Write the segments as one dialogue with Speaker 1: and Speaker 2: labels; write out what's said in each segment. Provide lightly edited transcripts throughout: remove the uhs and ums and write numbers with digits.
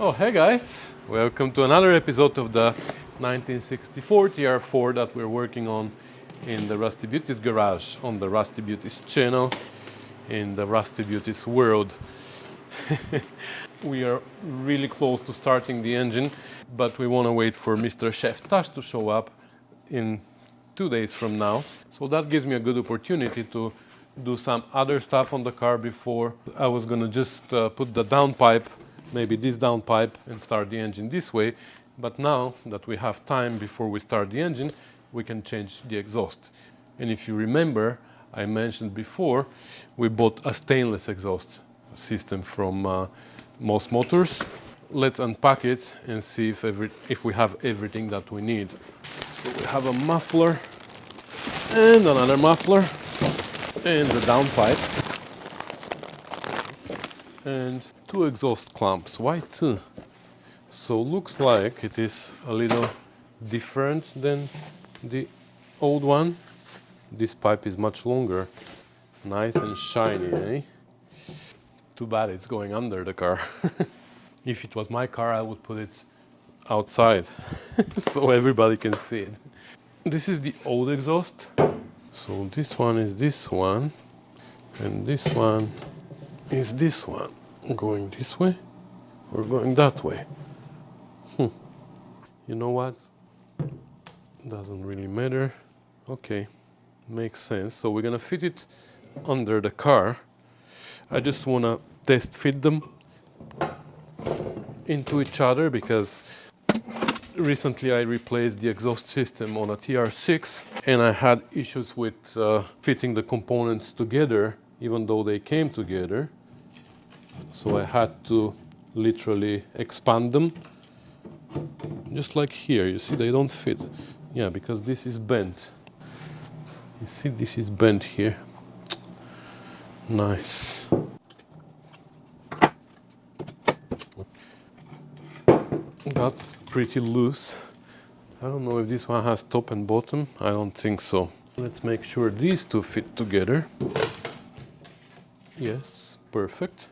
Speaker 1: Oh, hey guys! Welcome to another episode of the 1964 TR4 that we're working on in the Rusty Beauties garage on the Rusty Beauties channel in the Rusty Beauties world. We are really close to starting the engine, but we want to wait for Mr. Chef Tash to show up in 2 days from now. So that gives me a good opportunity to do some other stuff on the car before. I was gonna just put the downpipe, maybe this downpipe, and start the engine this way. But now that we have time before we start the engine, we can change the exhaust. And if you remember, I mentioned before, we bought a stainless exhaust system from Moss Motors. Let's unpack it and see if we have everything that we need. So we have a muffler and another muffler and the downpipe and 2 exhaust clamps. Why 2? So looks like it is a little different than the old one. This pipe is much longer, nice and shiny, eh? Too bad it's going under the car. If it was my car, I would put it outside so everybody can see it. This is the old exhaust. So this one is this one, and this one is this one. Going this way or going that way? You know what? Doesn't really matter. Okay, makes sense. So we're gonna fit it under the car. I just wanna test fit them into each other because recently I replaced the exhaust system on a TR6 and I had issues with fitting the components together even though they came together. So I had to literally expand them. Just like here, you see they don't fit. Yeah, because this is bent. You see this is bent here. Nice. That's pretty loose. I don't know if this one has top and bottom. I don't think so. Let's make sure these two fit together. Yes, perfect.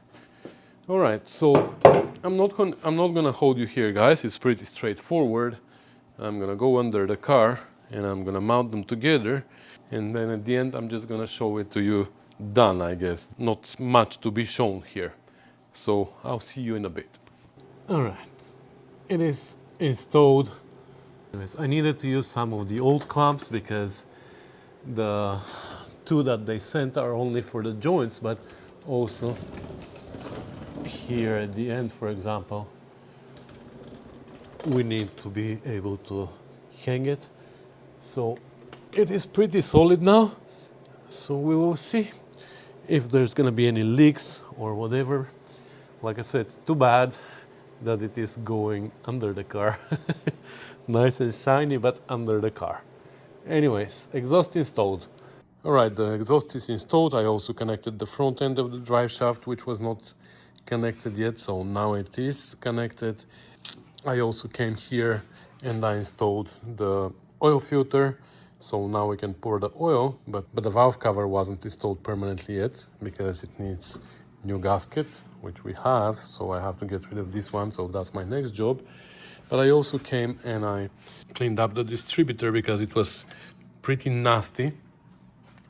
Speaker 1: All right, so I'm not gonna hold you here, guys. It's pretty straightforward. I'm gonna go under the car and I'm gonna mount them together, and then at the end I'm just gonna show it to you done, I guess. Not much to be shown here. So I'll see you in a bit. All right. It is installed. I needed to use some of the old clamps because the 2 that they sent are only for the joints, but also here at the end, for example, we need to be able to hang it. So it is pretty solid now. So we will see if there's gonna be any leaks or whatever. Like I said, too bad that it is going under the car. Nice and shiny, but under the car. Anyways, exhaust installed. All right, the exhaust is installed. I also connected the front end of the drive shaft, which was not connected yet, so now it is connected. I also came here and I installed the oil filter. So now we can pour the oil, but the valve cover wasn't installed permanently yet because it needs new gasket, which we have, so I have to get rid of this one, so that's my next job. But I also came and I cleaned up the distributor because it was pretty nasty.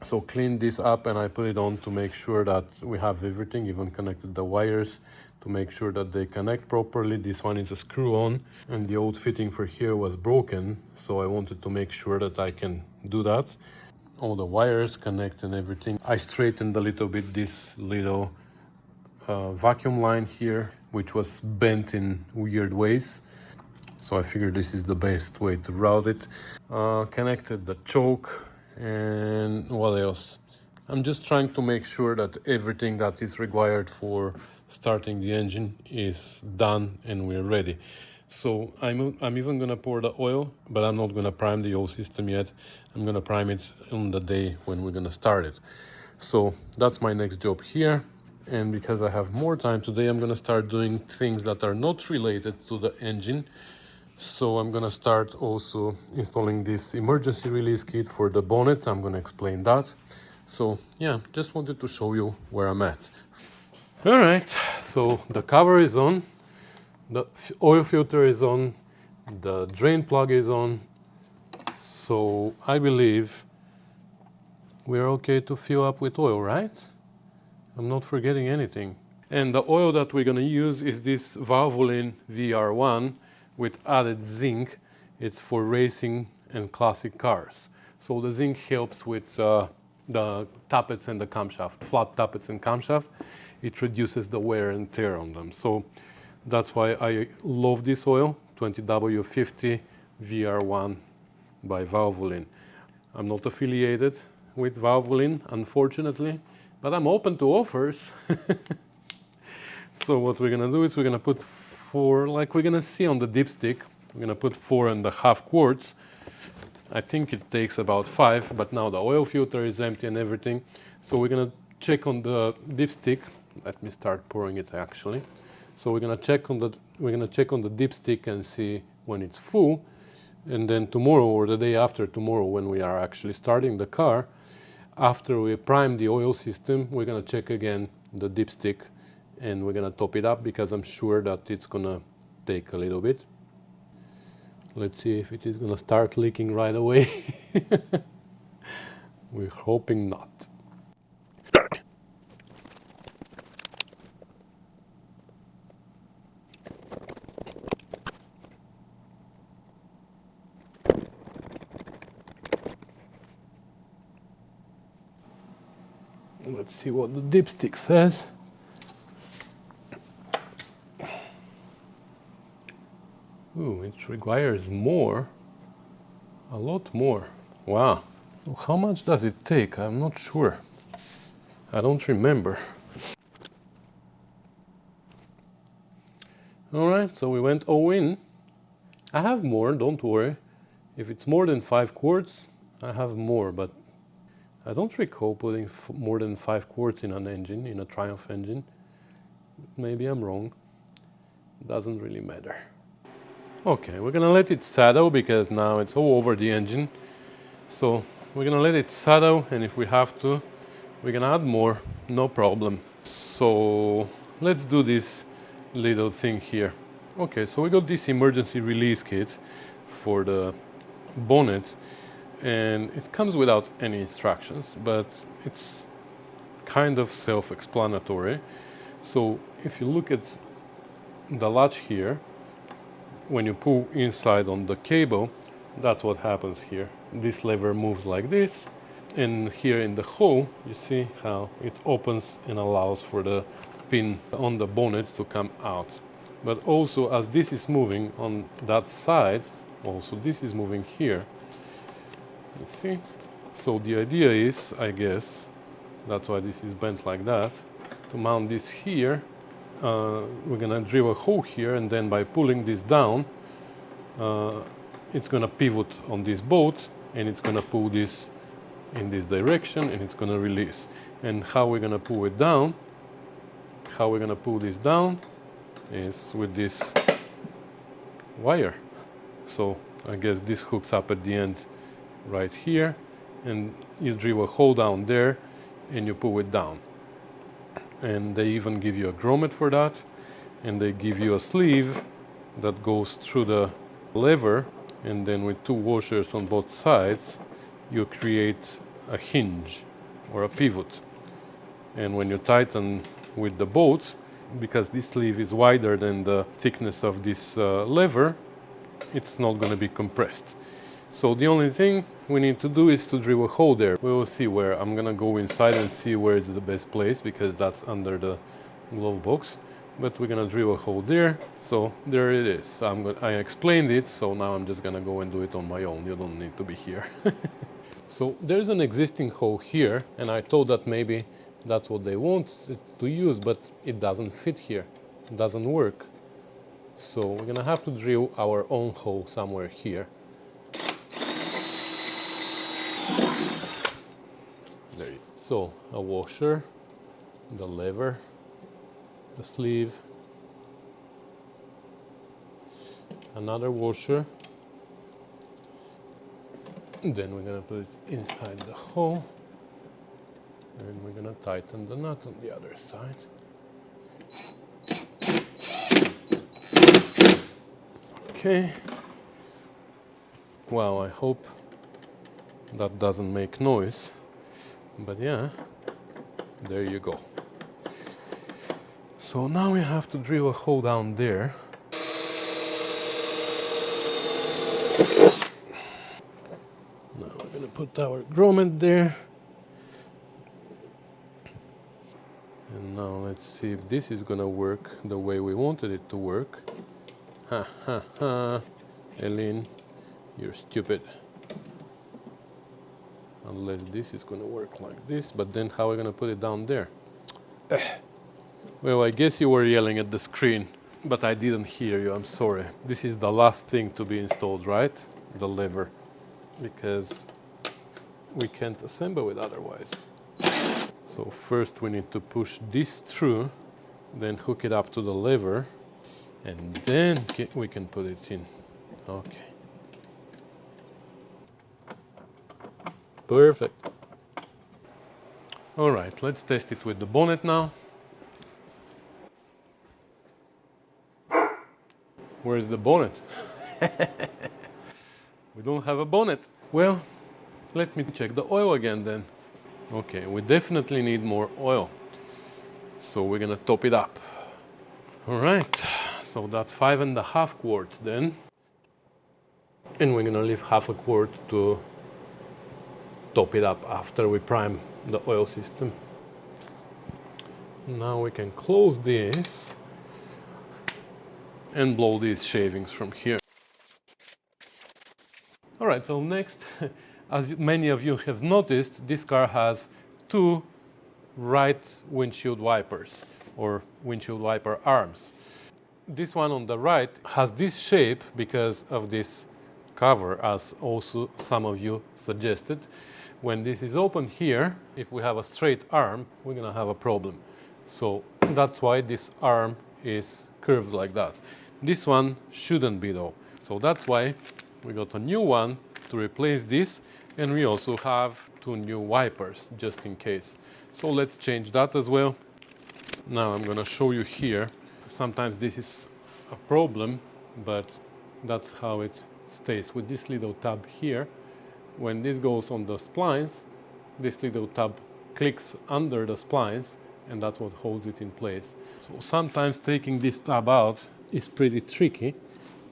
Speaker 1: So cleaned this up and I put it on to make sure that we have everything, even connected the wires to make sure that they connect properly. This one is a screw on and the old fitting for here was broken, so I wanted to make sure that I can do that. All the wires connect and everything. I straightened a little bit this little vacuum line here, which was bent in weird ways. So I figured this is the best way to route it. Connected the choke and what else? I'm just trying to make sure that everything that is required for starting the engine is done and we're ready. So I'm even gonna pour the oil, but I'm not gonna prime the oil system yet. I'm gonna prime it on the day when we're gonna start it. So that's my next job here. And because I have more time today, I'm gonna start doing things that are not related to the engine. So I'm gonna start also installing this emergency release kit for the bonnet. I'm gonna explain that. So yeah, just wanted to show you where I'm at. All right, so the cover is on. The oil filter is on, the drain plug is on, so I believe we're okay to fill up with oil, right? I'm not forgetting anything. And the oil that we're going to use is this Valvoline VR1 with added zinc. It's for racing and classic cars. So the zinc helps with the tappets and the camshaft, flat tappets and camshaft. It reduces the wear and tear on them. So that's why I love this oil, 20W50 VR1 by Valvoline. I'm not affiliated with Valvoline, unfortunately, but I'm open to offers. So what we're gonna do is we're gonna put 4, like we're gonna see on the dipstick, we're gonna put 4.5 quarts. I think it takes about 5, but now the oil filter is empty and everything. So we're gonna check on the dipstick. Let me start pouring it actually. So we're gonna check on the dipstick and see when it's full. And then tomorrow or the day after tomorrow, when we are actually starting the car, after we prime the oil system, we're gonna check again the dipstick and we're gonna top it up because I'm sure that it's gonna take a little bit. Let's see if it is gonna start leaking right away. We're hoping not. Let's see what the dipstick says. Ooh, it requires more, a lot more. Wow. How much does it take? I'm not sure. I don't remember. All right, so we went all in. I have more, don't worry. If it's more than 5 quarts, I have more, but I don't recall putting more than 5 quarts in an engine, in a Triumph engine. Maybe I'm wrong. Doesn't really matter. Okay, we're gonna let it settle because now it's all over the engine. So we're gonna let it settle, and if we have to, we're gonna add more, no problem. So let's do this little thing here. Okay, so we got this emergency release kit for the bonnet, and it comes without any instructions, but it's kind of self-explanatory. So if you look at the latch here, when you pull inside on the cable, that's what happens here. This lever moves like this, and here in the hole, you see how it opens and allows for the pin on the bonnet to come out. But also, as this is moving on that side, also this is moving here. You see? So the idea is, I guess, that's why this is bent like that, to mount this here. We're gonna drill a hole here, and then by pulling this down, it's gonna pivot on this bolt, and it's gonna pull this in this direction, and it's gonna release. And how we're gonna pull it down, how we're gonna pull this down is with this wire. So I guess this hooks up at the end right here, and you drill a hole down there, and you pull it down. And they even give you a grommet for that, and they give you a sleeve that goes through the lever, and then with 2 washers on both sides you create a hinge or a pivot. And when you tighten with the bolt, because this sleeve is wider than the thickness of this lever, it's not going to be compressed. So the only thing we need to do is to drill a hole there. We will see where. I'm gonna go inside and see where is the best place, because that's under the glove box. But we're gonna drill a hole there. So there it is. I explained it, so now I'm just gonna go and do it on my own. You don't need to be here. So there's an existing hole here, and I thought that maybe that's what they want to use, but it doesn't fit here. It doesn't work. So we're gonna have to drill our own hole somewhere here. There you go. So a washer, the lever, the sleeve, another washer, and then we're gonna put it inside the hole, and we're gonna tighten the nut on the other side. Okay. Wow, I hope that doesn't make noise. But yeah, there you go. So now we have to drill a hole down there. Now we're gonna put our grommet there. And now let's see if this is gonna work the way we wanted it to work. Ha ha ha. Elin, you're stupid. Unless this is gonna work like this, but then how are we gonna put it down there? Well, I guess you were yelling at the screen, but I didn't hear you, I'm sorry. This is the last thing to be installed, right? The lever, because we can't assemble it otherwise. So first we need to push this through, then hook it up to the lever, and then we can put it in. Okay. Perfect. All right, let's test it with the bonnet now. Where's the bonnet? We don't have a bonnet. Well, let me check the oil again then. Okay, we definitely need more oil. So we're gonna top it up. All right, so that's 5.5 quarts then. And we're gonna leave half a quart to top it up after we prime the oil system. Now we can close this and blow these shavings from here. All right, so next, as many of you have noticed, this car has two right windshield wipers or windshield wiper arms. This one on the right has this shape because of this cover, as also some of you suggested. When this is open here, if we have a straight arm, we're gonna have a problem. So that's why this arm is curved like that. This one shouldn't be though. So that's why we got a new one to replace this, and we also have two new wipers just in case. So let's change that as well. Now I'm gonna show you here. Sometimes this is a problem, but that's how it stays with this little tab here. When this goes on the splines, this little tab clicks under the splines, and that's what holds it in place. So sometimes taking this tab out is pretty tricky,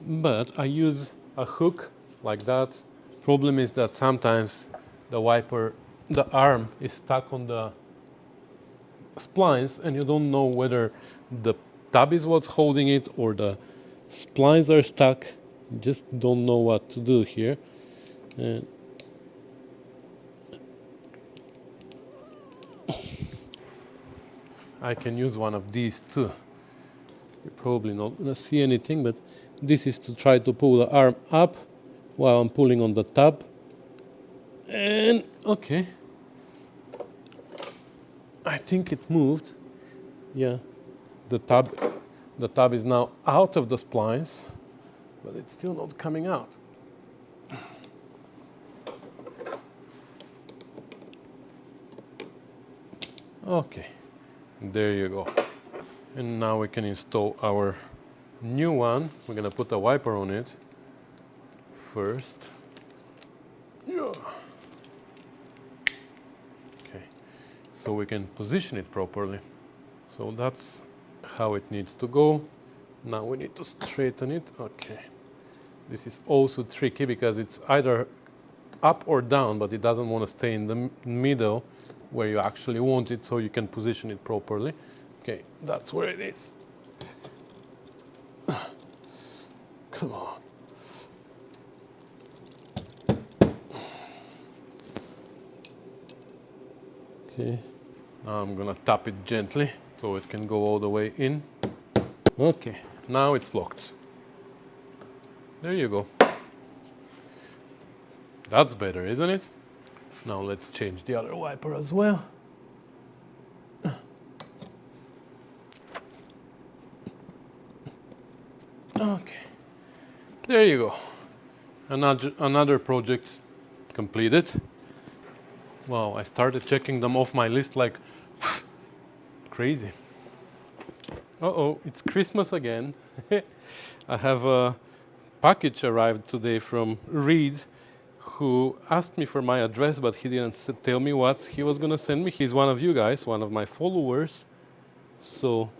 Speaker 1: but I use a hook like that. Problem is that sometimes the wiper, the arm is stuck on the splines, and you don't know whether the tab is what's holding it or the splines are stuck. You just don't know what to do here. And I can use one of these too. You're probably not gonna see anything, but this is to try to pull the arm up while I'm pulling on the tab. And okay, I think it moved. Yeah, the tab is now out of the splines, but it's still not coming out. Okay, there you go. And now we can install our new one. We're gonna put a wiper on it first. Yeah. Okay, so we can position it properly. So that's how it needs to go. Now we need to straighten it. Okay, this is also tricky because it's either up or down, but it doesn't want to stay in the middle where you actually want it, so you can position it properly. Okay, that's where it is. Come on. Okay, now I'm gonna tap it gently so it can go all the way in. Okay, now it's locked. There you go. That's better, isn't it? Now let's change the other wiper as well. Okay, there you go. Another project completed. Wow, I started checking them off my list like crazy. Uh-oh, it's Christmas again. I have package arrived today from Reed, who asked me for my address, but he didn't tell me what he was going to send me. He's one of you guys, one of my followers. So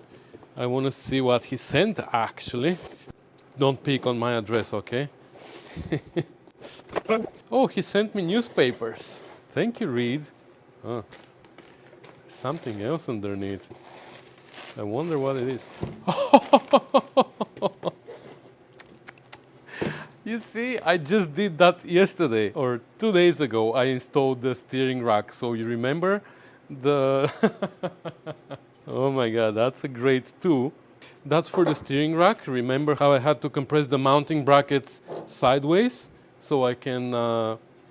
Speaker 1: I want to see what he sent, actually. Don't peek on my address, okay? Oh, he sent me newspapers. Thank you, Reed. Oh, something else underneath. I wonder what it is. You see, I just did that yesterday or 2 days ago. I installed the steering rack. So you remember the... Oh my God, that's a great tool. That's for the steering rack. Remember how I had to compress the mounting brackets sideways so I can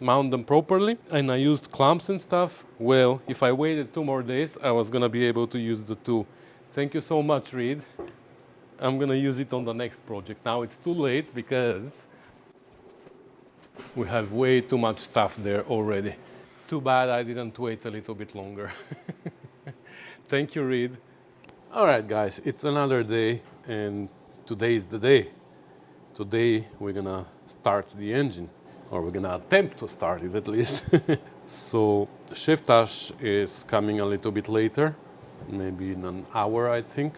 Speaker 1: mount them properly? And I used clamps and stuff. Well, if I waited 2 more days, I was gonna be able to use the tool. Thank you so much, Reed. I'm gonna use it on the next project. Now it's too late because we have way too much stuff there already. Too bad I didn't wait a little bit longer. Thank you, Reed. All right, guys, it's another day, and today is the day. Today we're gonna start the engine, or we're gonna attempt to start it at least. So Shiftash is coming a little bit later, maybe in an hour, I think.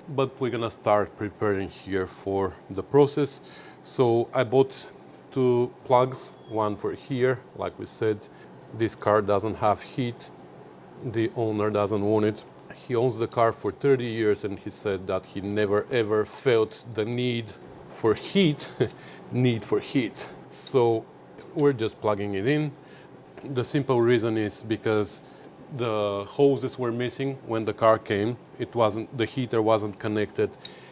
Speaker 1: But we're gonna start preparing here for the process. So I bought 2 plugs, one for here. Like we said, this car doesn't have heat. The owner doesn't want it. He owns the car for 30 years and he said that he never ever felt the need for heat. So we're just plugging it in. The simple reason is because the hoses were missing when the car came. The heater wasn't connected.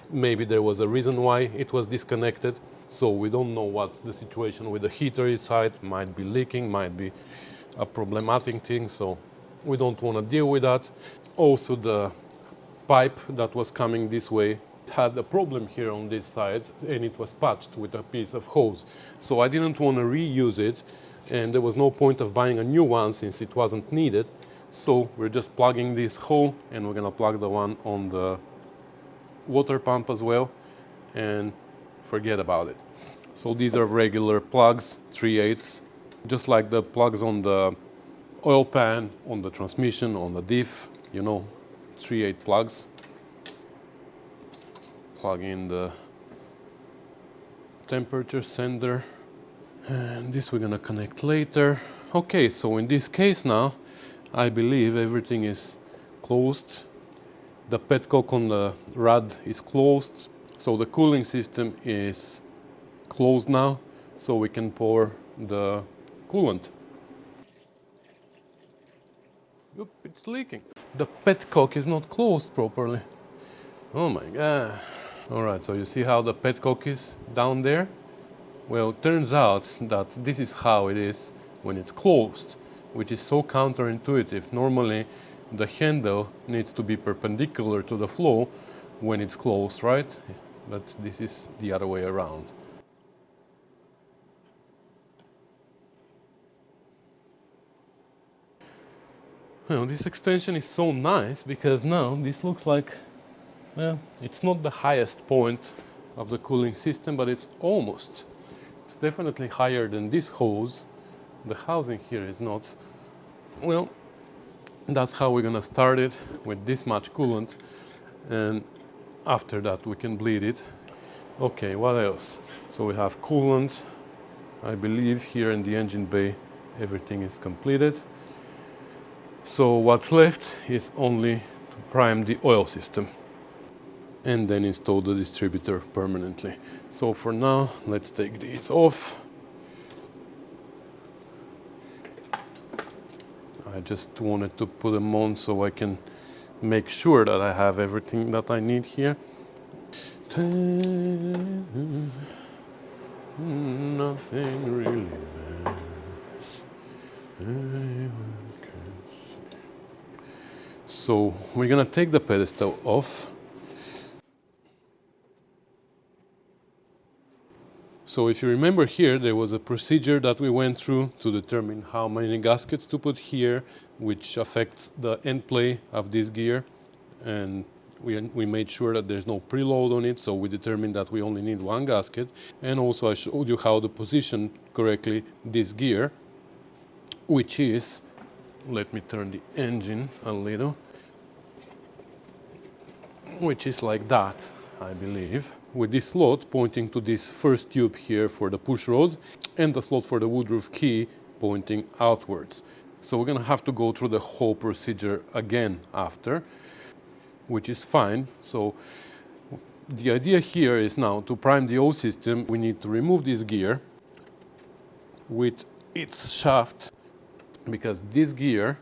Speaker 1: Maybe there was a reason why it was disconnected. So we don't know what's the situation with the heater inside. Might be leaking, might be a problematic thing. So we don't want to deal with that. Also, the pipe that was coming this way had a problem here on this side, and it was patched with a piece of hose. So I didn't want to reuse it, and there was no point of buying a new one since it wasn't needed. So we're just plugging this hole, and we're gonna plug the one on the water pump as well, and forget about it. So these are regular plugs, 3/8, just like the plugs on the oil pan, on the transmission, on the diff, you know, 3/8 plugs. Plug in the temperature sender, and this we're gonna connect later. Okay, so in this case now, I believe everything is closed. The petcock on the rod is closed, so the cooling system is closed now, so we can pour the coolant. Oop, it's leaking. The petcock is not closed properly. Oh my God. All right, so you see how the petcock is down there? Well, it turns out that this is how it is when it's closed, which is so counterintuitive. Normally, the handle needs to be perpendicular to the flow when it's closed, right? But this is the other way around. Well, this extension is so nice because now this looks like, well, it's not the highest point of the cooling system, but it's almost. It's definitely higher than this hose. The housing here is not. Well, that's how we're gonna start it, with this much coolant, and after that we can bleed it. Okay, what else? So we have coolant. I believe here in the engine bay everything is completed. So what's left is only to prime the oil system and then install the distributor permanently. So for now, let's take these off. I just wanted to put them on so I can make sure that I have everything that I need here. Nothing really matters. So we're gonna take the pedestal off. So if you remember here, there was a procedure that we went through to determine how many gaskets to put here, which affects the end play of this gear. And We made sure that there's no preload on it, so we determined that we only need one gasket. And also I showed you how to position correctly this gear, which is, let me turn the engine a little, which is like that, I believe, with this slot pointing to this first tube here for the push rod and the slot for the woodroof key pointing outwards. So we're gonna have to go through the whole procedure again after, which is fine. So the idea here is now to prime the oil system. We need to remove this gear with its shaft, because this gear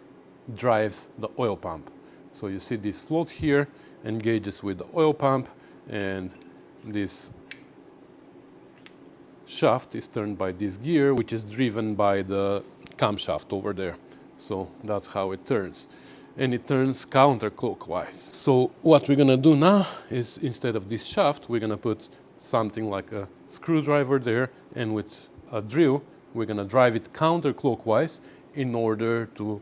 Speaker 1: drives the oil pump. So you see this slot here engages with the oil pump, and this shaft is turned by this gear, which is driven by the camshaft over there. So that's how it turns. And it turns counterclockwise. So what we're gonna do now is, instead of this shaft, we're gonna put something like a screwdriver there, and with a drill, we're gonna drive it counterclockwise in order to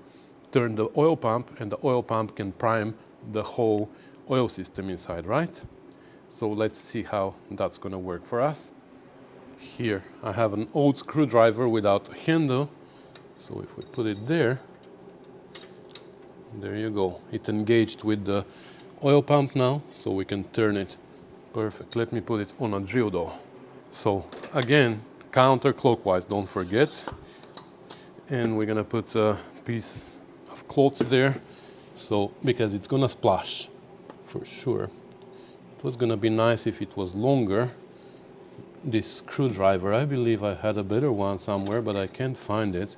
Speaker 1: turn the oil pump, and the oil pump can prime the whole oil system inside, right? So let's see how that's gonna work for us. Here I have an old screwdriver without a handle. So if we put it there, there you go. It engaged with the oil pump now, so we can turn it. Perfect. Let me put it on a drill though. So again, counterclockwise, don't forget. And we're gonna put a piece of cloth there, so because it's gonna splash for sure. It was gonna be nice if it was longer. This screwdriver, I believe I had a better one somewhere, but I can't find it.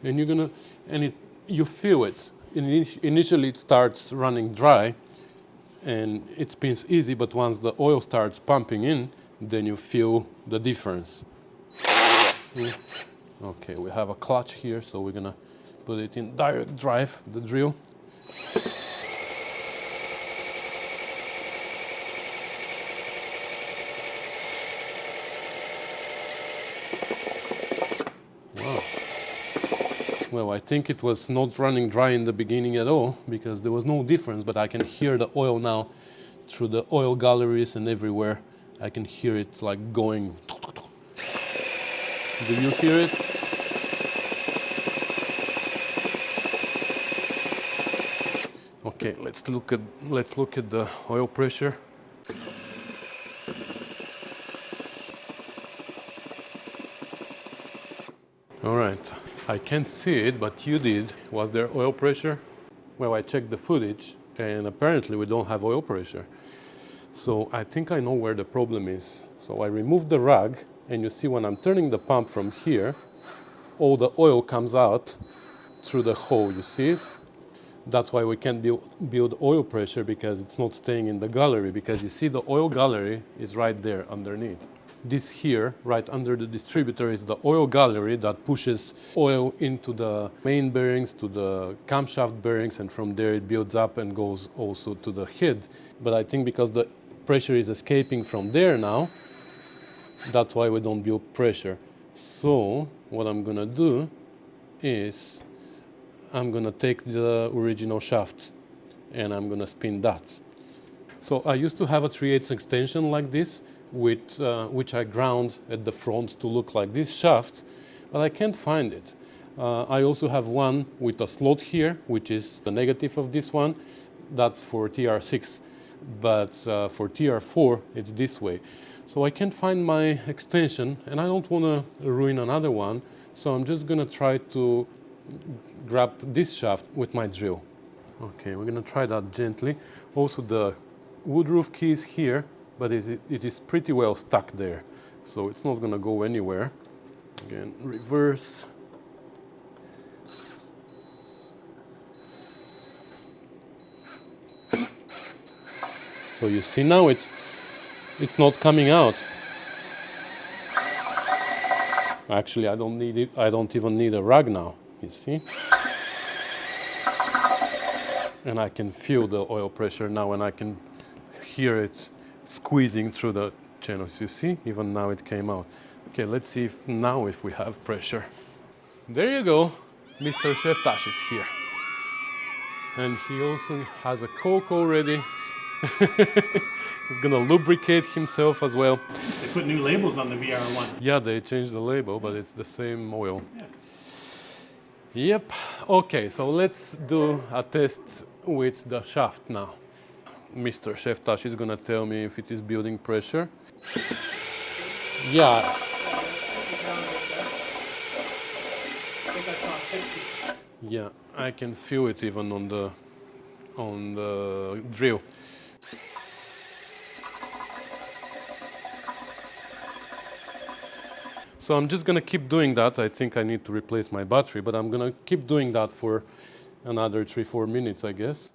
Speaker 1: And you're gonna, you feel it. Initially it starts running dry and it spins easy, but once the oil starts pumping in, then you feel the difference. Okay, we have a clutch here, so we're gonna put it in direct drive, the drill. Well, I think it was not running dry in the beginning at all, because there was no difference, but I can hear the oil now through the oil galleries and everywhere. I can hear it like going. Do you hear it? Okay, let's look at the oil pressure. All right. I can't see it, but you did. Was there oil pressure? Well, I checked the footage, and apparently we don't have oil pressure. So I think I know where the problem is. So I removed the rag, and you see when I'm turning the pump from here, all the oil comes out through the hole. You see it? That's why we can't build oil pressure, because it's not staying in the gallery, because you see the oil gallery is right there underneath. This here, right under the distributor, is the oil gallery that pushes oil into the main bearings, to the camshaft bearings, and from there it builds up and goes also to the head. But I think because the pressure is escaping from there now, that's why we don't build pressure. So what I'm gonna do is I'm gonna take the original shaft and I'm gonna spin that. So I used to have a 3/8 extension like this, with which I ground at the front to look like this shaft, but I can't find it. I also have one with a slot here, which is the negative of this one. That's for TR6, but for TR4 it's this way. So I can't find my extension, and I don't want to ruin another one, so I'm just gonna try to grab this shaft with my drill. Okay, we're gonna try that gently. Also the woodroof key is here, but it is pretty well stuck there, so it's not gonna go anywhere. Again, reverse. So you see now it's not coming out. Actually, I don't need it. I don't even need a rag now, you see? And I can feel the oil pressure now, and I can hear it squeezing through the channels. You see, even now it came out. Okay, let's see if we have pressure. There you go, Mr. Chef Tash is here. And he also has a Coke already. He's gonna lubricate himself as well.
Speaker 2: They put new labels on the VR1.
Speaker 1: Yeah, they changed the label, but it's the same oil.
Speaker 2: Yeah.
Speaker 1: Yep. Okay, so let's do a test with the shaft now. Mr. Chef Tash is gonna tell me if it is building pressure. Yeah. Yeah, I can feel it even on the drill. So I'm just gonna keep doing that. I think I need to replace my battery, but I'm gonna keep doing that for another 3-4 minutes, I guess.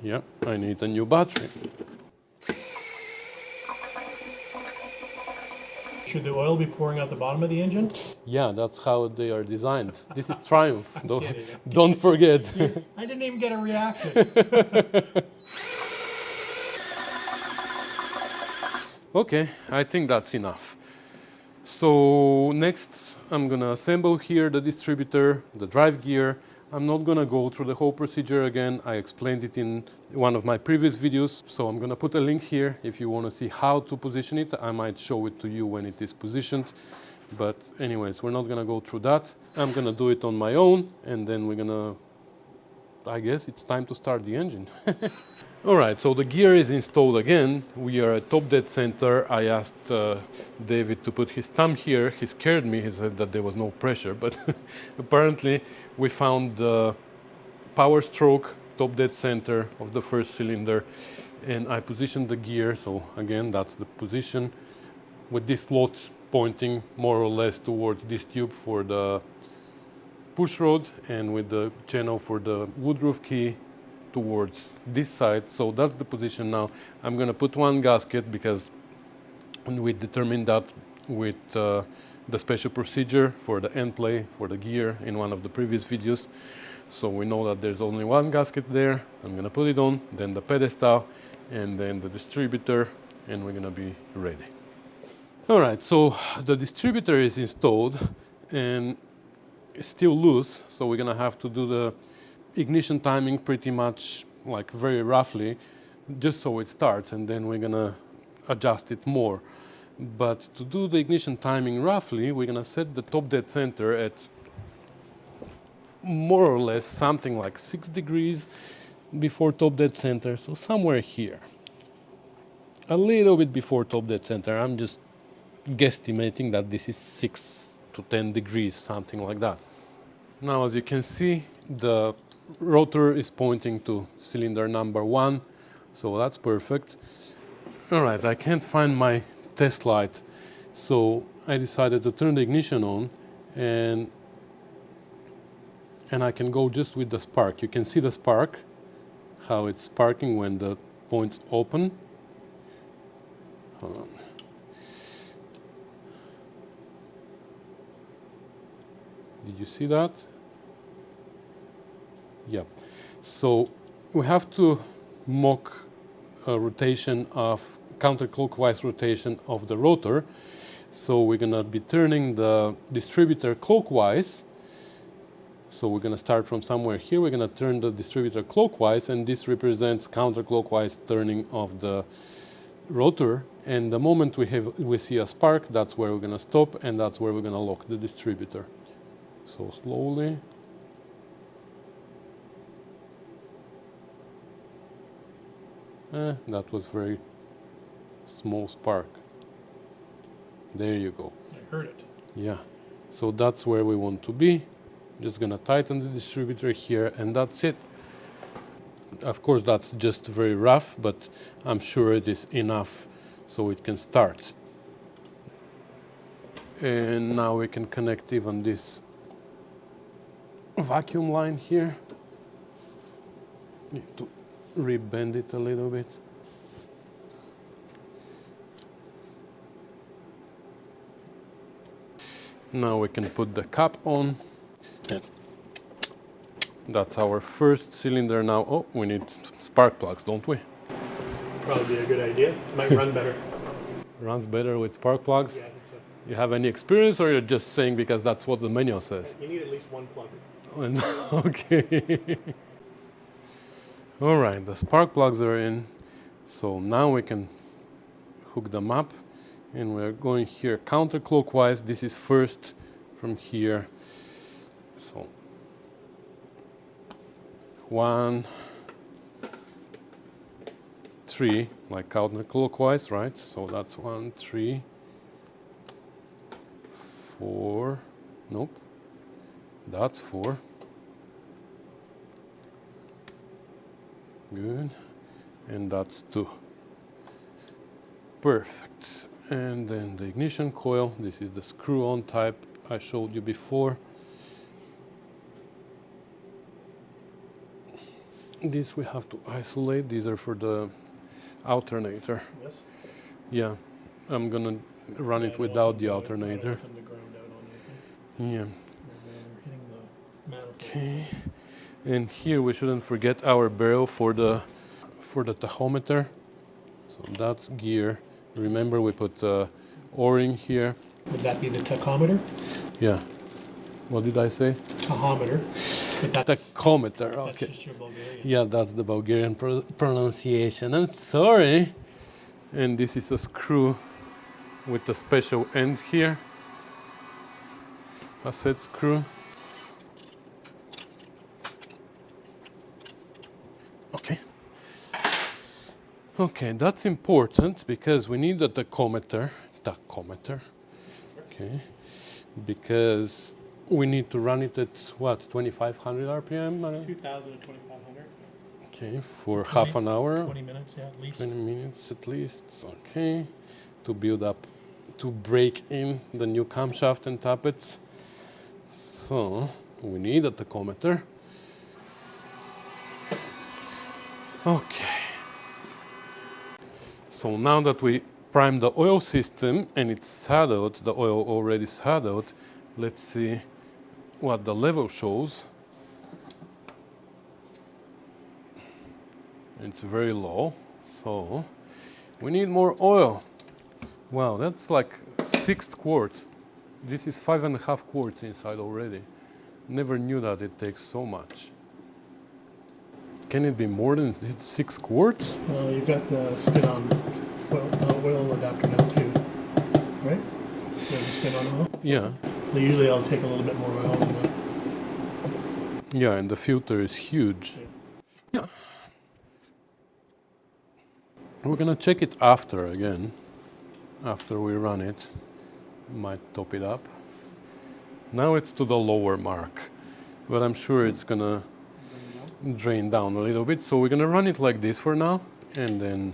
Speaker 1: Yeah, I need a new battery.
Speaker 2: Should the oil be pouring out the bottom of the engine?
Speaker 1: Yeah, that's how they are designed. This is Triumph.
Speaker 2: Kidding.
Speaker 1: Don't forget.
Speaker 2: I didn't even get a reaction.
Speaker 1: Okay, I think that's enough. So next I'm gonna assemble here the distributor, the drive gear. I'm not gonna go through the whole procedure again. I explained it in one of my previous videos. So I'm gonna put a link here if you wanna see how to position it. I might show it to you when it is positioned. But anyways, we're not gonna go through that. I'm gonna do it on my own, and then we're gonna, I guess it's time to start the engine. All right, so the gear is installed again. We are at top dead center. I asked David to put his thumb here. He scared me. He said that there was no pressure, but apparently we found the power stroke top dead center of the first cylinder, and I positioned the gear. So again, that's the position with this slot pointing more or less towards this tube for the push rod, and with the channel for the woodroof key towards this side. So that's the position now. I'm going to put one gasket because we determined that with the special procedure for the end play for the gear in one of the previous videos. So we know that there's only one gasket there. I'm going to put it on, then the pedestal, and then the distributor, and we're going to be ready. All right, so the distributor is installed and it's still loose, so we're going to have to do the ignition timing pretty much like very roughly, just so it starts, and then we're gonna adjust it more. But to do the ignition timing roughly, we're gonna set the top dead center at more or less something like 6 degrees before top dead center, so somewhere here. A little bit before top dead center. I'm just guesstimating that this is 6 to 10 degrees, something like that. Now, as you can see, the rotor is pointing to cylinder number 1, so that's perfect. All right, I can't find my test light, so I decided to turn the ignition on, and I can go just with the spark. You can see the spark, how it's sparking when the points open. Hold on. Did you see that? Yeah. So we have to mock a rotation of counterclockwise rotation of the rotor. So we're going to be turning the distributor clockwise. So we're going to start from somewhere here. We're going to turn the distributor clockwise, and this represents counterclockwise turning of the rotor. And the moment we see a spark, that's where we're going to stop, and that's where we're going to lock the distributor. So slowly. That was very small spark. There you go.
Speaker 2: I heard it.
Speaker 1: Yeah. So that's where we want to be. Just gonna tighten the distributor here, and that's it. Of course, that's just very rough, but I'm sure it is enough so it can start. And now we can connect even this vacuum line here. Need to rebend it a little bit. Now we can put the cap on. And that's our first cylinder now. Oh, we need spark plugs, don't we?
Speaker 2: Probably be a good idea. Might run better.
Speaker 1: Runs better with spark plugs.
Speaker 2: Yeah, I think so.
Speaker 1: You have any experience, or you're just saying because that's what the manual says?
Speaker 2: You need at least one plug.
Speaker 1: Okay. All right, the spark plugs are in. So now we can hook them up, and we're going here counterclockwise. This is first from here. So 1, 3, like counterclockwise, right? So that's 1, 3, 4. Nope, that's 4. Good, and that's 2. Perfect. And then the ignition coil. This is the screw-on type I showed you before. This we have to isolate. These are for the alternator.
Speaker 2: Yes.
Speaker 1: Yeah, I'm gonna run it without the alternator.
Speaker 2: From the ground out on anything.
Speaker 1: Yeah.
Speaker 2: And then we're hitting the manifold.
Speaker 1: Okay. And here we shouldn't forget our barrel for the tachometer. So that gear. Remember we put O-ring here.
Speaker 2: Would that be the tachometer?
Speaker 1: Yeah. What did I say?
Speaker 2: Tachometer. But that's,
Speaker 1: Tachometer.
Speaker 2: that's
Speaker 1: Okay.
Speaker 2: just your Bulgarian.
Speaker 1: Yeah, that's the Bulgarian pronunciation. I'm sorry. And this is a screw with a special end here. A set screw. Okay. Okay, that's important because we need a tachometer. Okay. Because we need to run it at what, 2500 RPM?
Speaker 2: 2000 to 2500.
Speaker 1: Okay, for half an hour.
Speaker 2: 20 minutes, yeah, at least.
Speaker 1: 20 minutes at least. Okay. To build up, to break in the new camshaft and tappets. So we need a tachometer. Okay. So now that we primed the oil system and it's saddled, the oil already saddled, let's see what the level shows. It's very low, so we need more oil. Wow, that's like 6th quart. This is 5.5 quarts inside already. Never knew that it takes so much. Can it be more than 6 quarts?
Speaker 2: Well, you've got the spin-on oil adapter now too, right? You have the spin-on oil?
Speaker 1: Yeah.
Speaker 2: So usually I'll take a little bit more oil than that.
Speaker 1: Yeah, and the filter is huge. Yeah. We're gonna check it after again. After we run it. Might top it up. Now it's to the lower mark, but I'm sure it's gonna drain down a little bit. So we're gonna run it like this for now, and then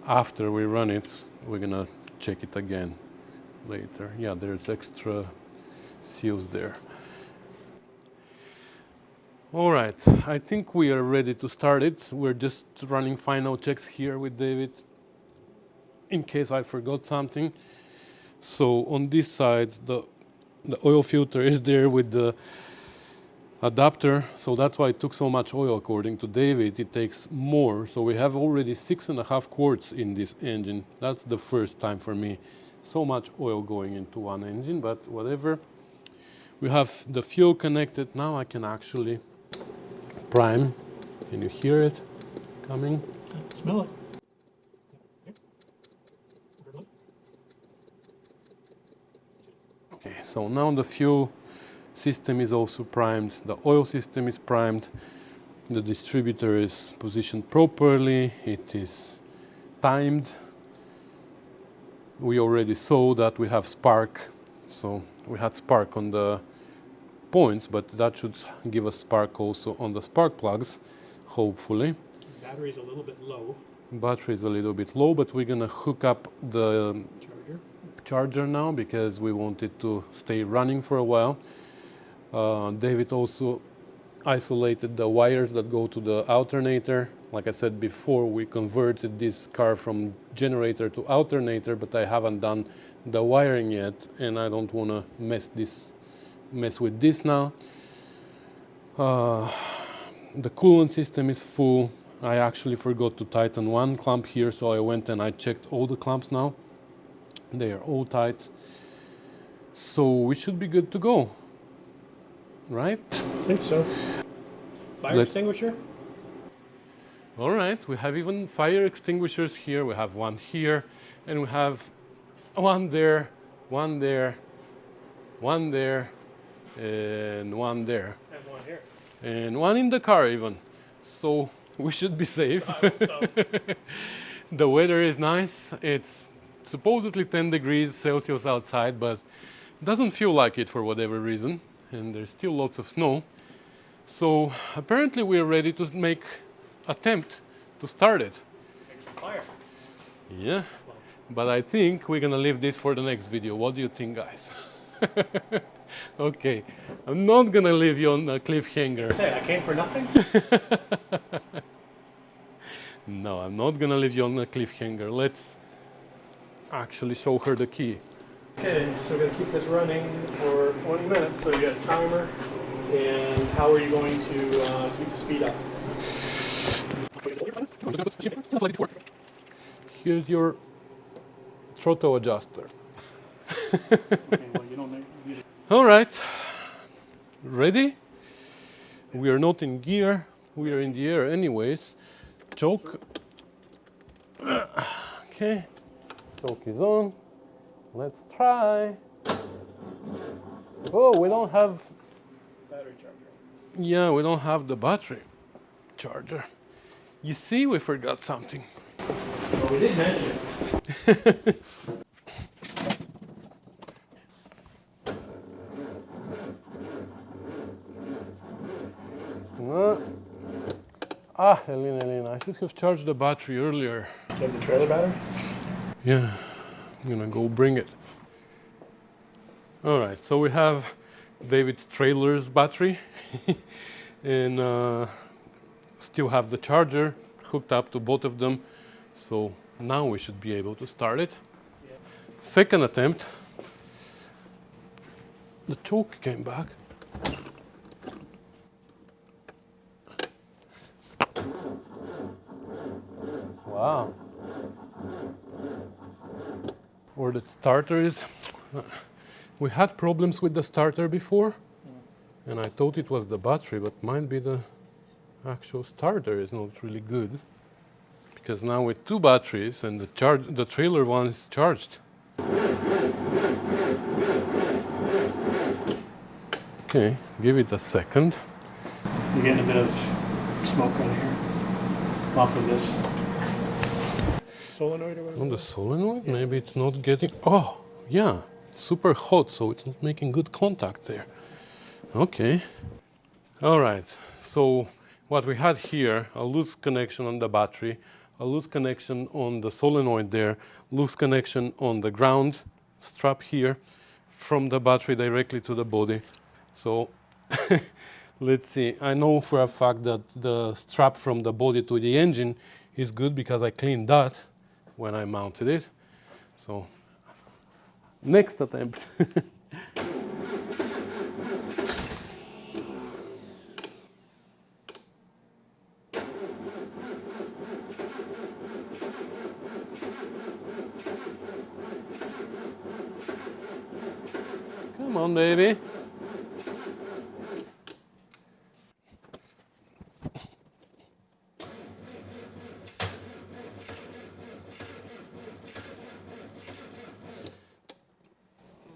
Speaker 1: after we run it, we're gonna check it again later. Yeah, there's extra seals there. All right, I think we are ready to start it. We're just running final checks here with David in case I forgot something. So on this side, the oil filter is there with the adapter. So that's why it took so much oil according to David. It takes more. So we have already 6.5 quarts in this engine. That's the first time for me. So much oil going into one engine, but whatever. We have the fuel connected. Now I can actually prime. Can you hear it coming?
Speaker 2: Smell it.
Speaker 1: Okay, so now the fuel system is also primed, the oil system is primed, the distributor is positioned properly, it is timed. We already saw that we have spark, so we had spark on the points, but that should give us spark also on the spark plugs, hopefully.
Speaker 2: Battery's a little bit low.
Speaker 1: Battery is a little bit low, but we're gonna hook up the charger now because we want it to stay running for a while. David also isolated the wires that go to the alternator. Like I said before, we converted this car from generator to alternator, but I haven't done the wiring yet, and I don't want to mess with this now. The coolant system is full. I actually forgot to tighten one clamp here, so I went and I checked all the clamps now. They are all tight. So we should be good to go, right?
Speaker 2: I think so. Fire
Speaker 1: Let's-
Speaker 2: extinguisher?
Speaker 1: All right, we have even fire extinguishers here. We have one here, and we have one there, one there, one there, and one there,
Speaker 2: And one here.
Speaker 1: and one in the car even. So we should be safe.
Speaker 2: I hope so.
Speaker 1: The weather is nice. It's supposedly 10 degrees Celsius outside, but it doesn't feel like it for whatever reason, and there's still lots of snow. So apparently we're ready to make attempt to start it.
Speaker 2: Fire.
Speaker 1: Yeah, but I think we're gonna leave this for the next video. What do you think, guys? Okay, I'm not gonna leave you on a cliffhanger.
Speaker 2: Hey, I came for nothing?
Speaker 1: No, I'm not gonna leave you on a cliffhanger. Let's actually show her the key.
Speaker 2: Okay, so we're going to keep this running for 20 minutes. So you got a timer. And how are you going to keep the speed up?
Speaker 1: Here's your throttle adjuster.
Speaker 2: Okay, well, you don't need it.
Speaker 1: All right, ready? We are not in gear. We are in the air anyways. Choke. Okay, choke is on. Let's try. Oh, we don't have,
Speaker 2: Battery charger.
Speaker 1: yeah, we don't have the battery charger. You see, we forgot something.
Speaker 2: Well, we did mention it.
Speaker 1: Elin, I should have charged the battery earlier.
Speaker 2: Do you have the trailer battery?
Speaker 1: Yeah, I'm gonna go bring it. All right, so we have David's trailer's battery and still have the charger hooked up to both of them. So now we should be able to start it.
Speaker 2: Yeah.
Speaker 1: Second attempt, the choke came back. Wow. Or the starter is. We had problems with the starter before, and I thought it was the battery, but might be the actual starter is not really good. Because now with two batteries and the trailer one is charged. Okay, give it a second.
Speaker 2: You're getting a bit of smoke out of here. Off of this solenoid or whatever.
Speaker 1: On the solenoid, maybe it's not getting. Oh, yeah, it's super hot, so it's not making good contact there. Okay. All right. So what we had here, a loose connection on the battery, a loose connection on the solenoid there, loose connection on the ground strap here, from the battery directly to the body. So let's see. I know for a fact that the strap from the body to the engine is good because I cleaned that when I mounted it. So next attempt. Come on, baby.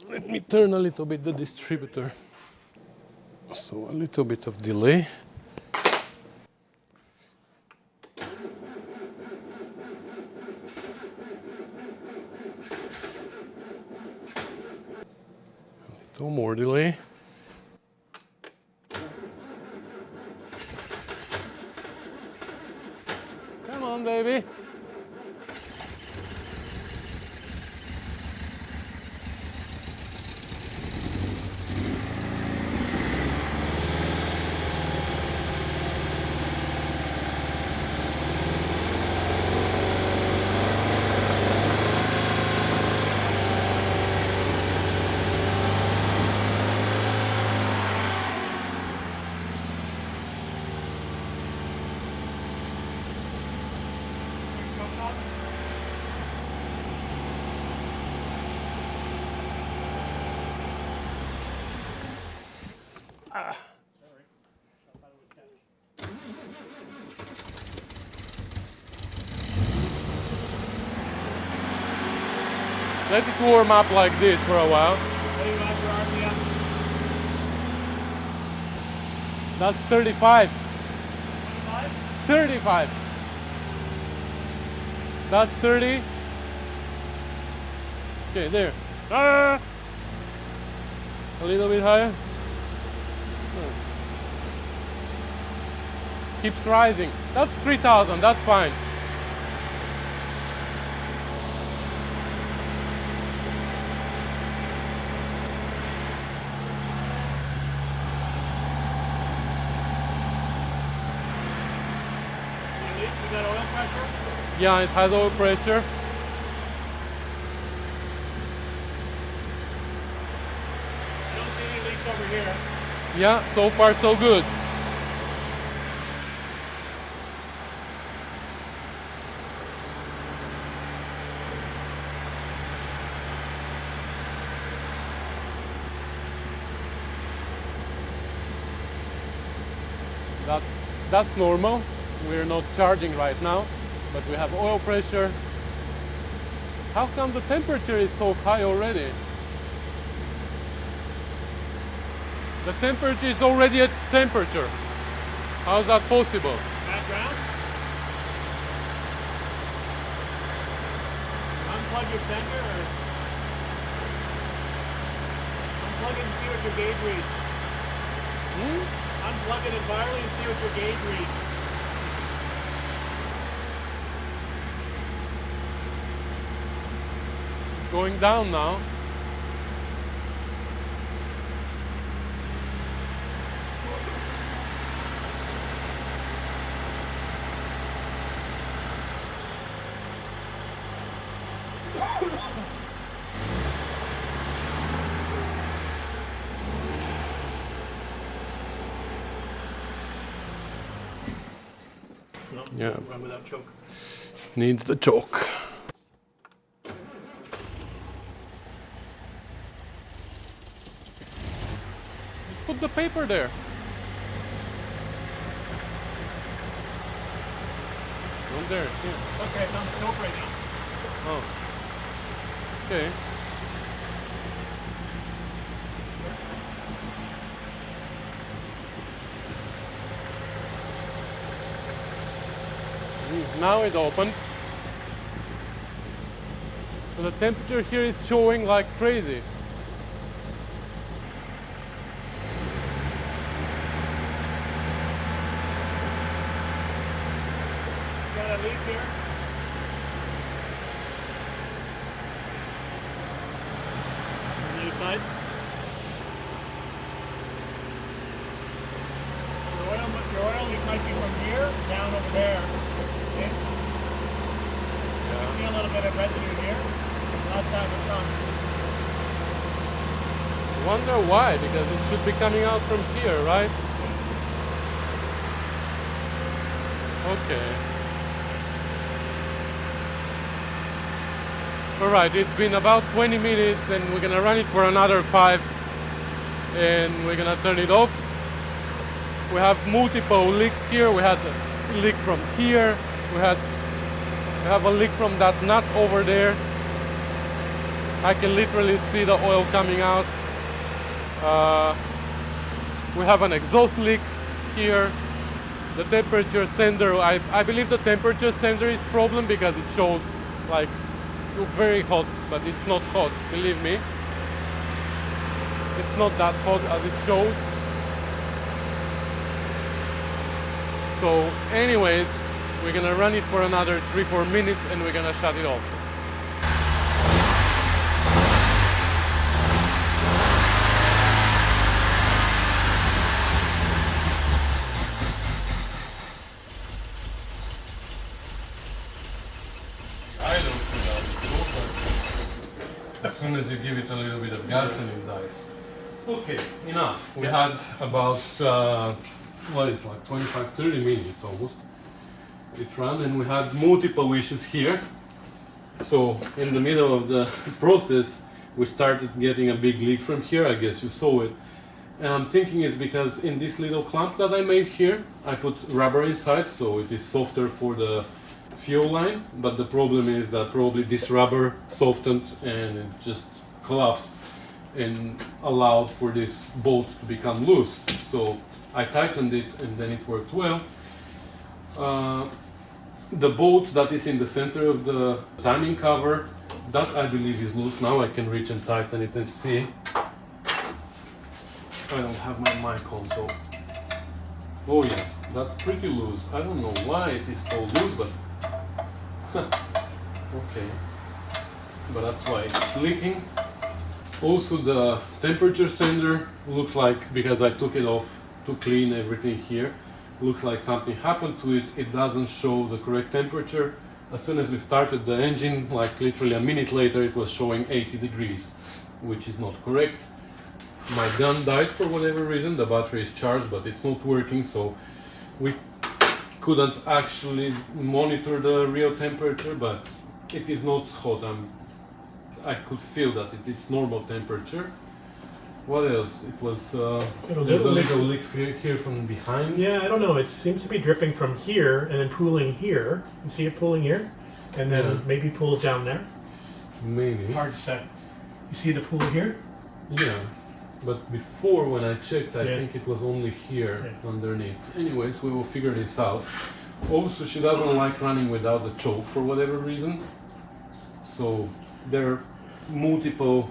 Speaker 1: Let me turn a little bit the distributor. So a little bit of delay. A little more delay. Come on, baby. Let it warm up like this for a while.
Speaker 2: What do you want for RPM?
Speaker 1: That's 35.
Speaker 2: 25?
Speaker 1: 35. That's 30. Okay, there. Ah! A little bit higher. Keeps rising. That's 3,000. That's fine.
Speaker 2: Is that oil pressure?
Speaker 1: Yeah, it has oil pressure.
Speaker 2: I don't see any leaks over here.
Speaker 1: Yeah, so far so good. That's normal. We're not charging right now, but we have oil pressure. How come the temperature is so high already? The temperature is already at temperature. How is that possible?
Speaker 2: Background? Unplug your sender or unplug it and see what your gauge reads. Unplug it entirely and see what your gauge reads.
Speaker 1: Going down now.
Speaker 2: No,
Speaker 1: Yeah.
Speaker 2: run without choke.
Speaker 1: Needs the choke. Just put the paper there. Not there. Here.
Speaker 2: Okay, it's on the choke right now.
Speaker 1: Oh. Okay. Now it opened. So the temperature here is showing like crazy.
Speaker 2: Got a leak here. On the other side. Your oil leak might be from here down over there. Okay? See a little bit of residue here. That's how it's done.
Speaker 1: Wonder why, because it should be coming out from here, right? Okay. Alright, it's been about 20 minutes and we're gonna run it for another 5 and we're gonna turn it off. We have multiple leaks here. We had a leak from here. We have a leak from that nut over there. I can literally see the oil coming out. We have an exhaust leak here. The temperature sender, I believe the temperature sender is problem because it shows like very hot, but it's not hot, believe me. It's not that hot as it shows. So anyways, we're gonna run it for another 3-4 minutes and we're gonna shut it off. I don't see that. As soon as you give it a little bit of gas and it dies. Okay, enough. We had about well, it's like 25-30 minutes almost. It ran and we had multiple issues here. So in the middle of the process, we started getting a big leak from here. I guess you saw it. And I'm thinking it's because in this little clamp that I made here, I put rubber inside, so it is softer for the fuel line. But the problem is that probably this rubber softened and it just collapsed and allowed for this bolt to become loose. So I tightened it and then it worked well. The bolt that is in the center of the timing cover, that I believe is loose. Now I can reach and tighten it and see. I don't have my mic on, so... Oh yeah, that's pretty loose. I don't know why it is so loose, but... Okay. But that's why it's leaking. Also the temperature sender looks like, because I took it off to clean everything here, looks like something happened to it. It doesn't show the correct temperature. As soon as we started the engine, like literally a minute later, it was showing 80 degrees, which is not correct. My gun died for whatever reason. The battery is charged, but it's not working, so we couldn't actually monitor the real temperature, but it is not hot. I could feel that it is normal temperature. What else? It was there's a little leak here from behind.
Speaker 2: Yeah, I don't know. It seems to be dripping from here and then pooling here. You see it pooling here? And then maybe pools down there?
Speaker 1: Maybe.
Speaker 2: Hard to say. You see the pool here?
Speaker 1: Yeah. But before, when I checked, I think it was only here underneath. Anyways, we will figure this out. Also, she doesn't like running without the choke for whatever reason. So there are multiple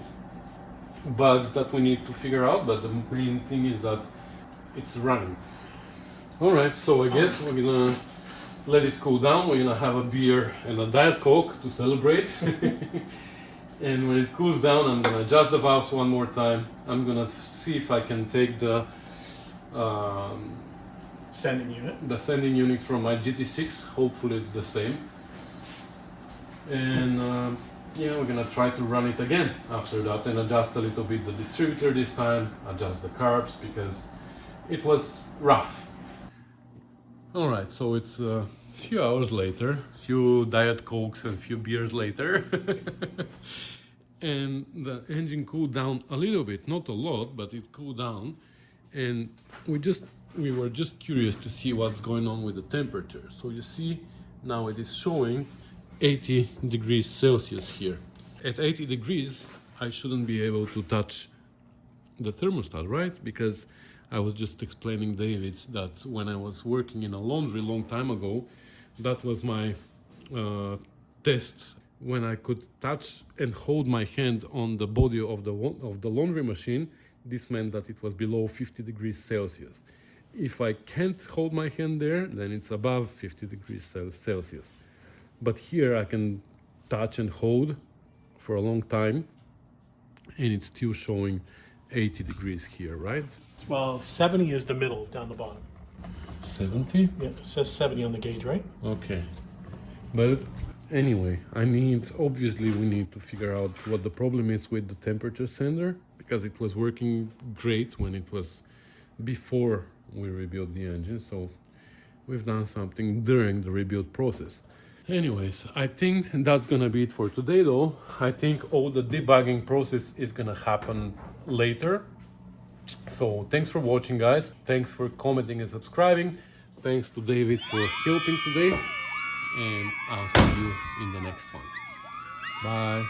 Speaker 1: bugs that we need to figure out, but the main thing is that it's running. Alright, so I guess we're gonna let it cool down. We're gonna have a beer and a Diet Coke to celebrate. And when it cools down, I'm gonna adjust the valves one more time. I'm gonna see if I can take the sending unit from my GT6. Hopefully it's the same. And yeah, we're gonna try to run it again after that and adjust a little bit the distributor this time, adjust the carbs, because it was rough. Alright, so it's a few hours later, few Diet Cokes and few beers later. And the engine cooled down a little bit, not a lot, but it cooled down. And we were just curious to see what's going on with the temperature. So you see, now it is showing 80 degrees Celsius here. At 80 degrees, I shouldn't be able to touch the thermostat, right? Because I was just explaining David that when I was working in a laundry long time ago, that was my test. When I could touch and hold my hand on the body of the laundry machine, this meant that it was below 50 degrees Celsius. If I can't hold my hand there, then it's above 50 degrees Celsius. But here I can touch and hold for a long time, and it's still showing 80 degrees here, right?
Speaker 2: Well, 70 is the middle down the bottom.
Speaker 1: 70?
Speaker 2: Yeah, it says 70 on the gauge, right?
Speaker 1: Okay. But anyway, obviously we need to figure out what the problem is with the temperature sender, because it was working great when it was before we rebuilt the engine. So we've done something during the rebuild process. Anyways, I think that's gonna be it for today though. I think all the debugging process is gonna happen later. So thanks for watching, guys. Thanks for commenting and subscribing. Thanks to David for helping today. And I'll see you in the next one. Bye.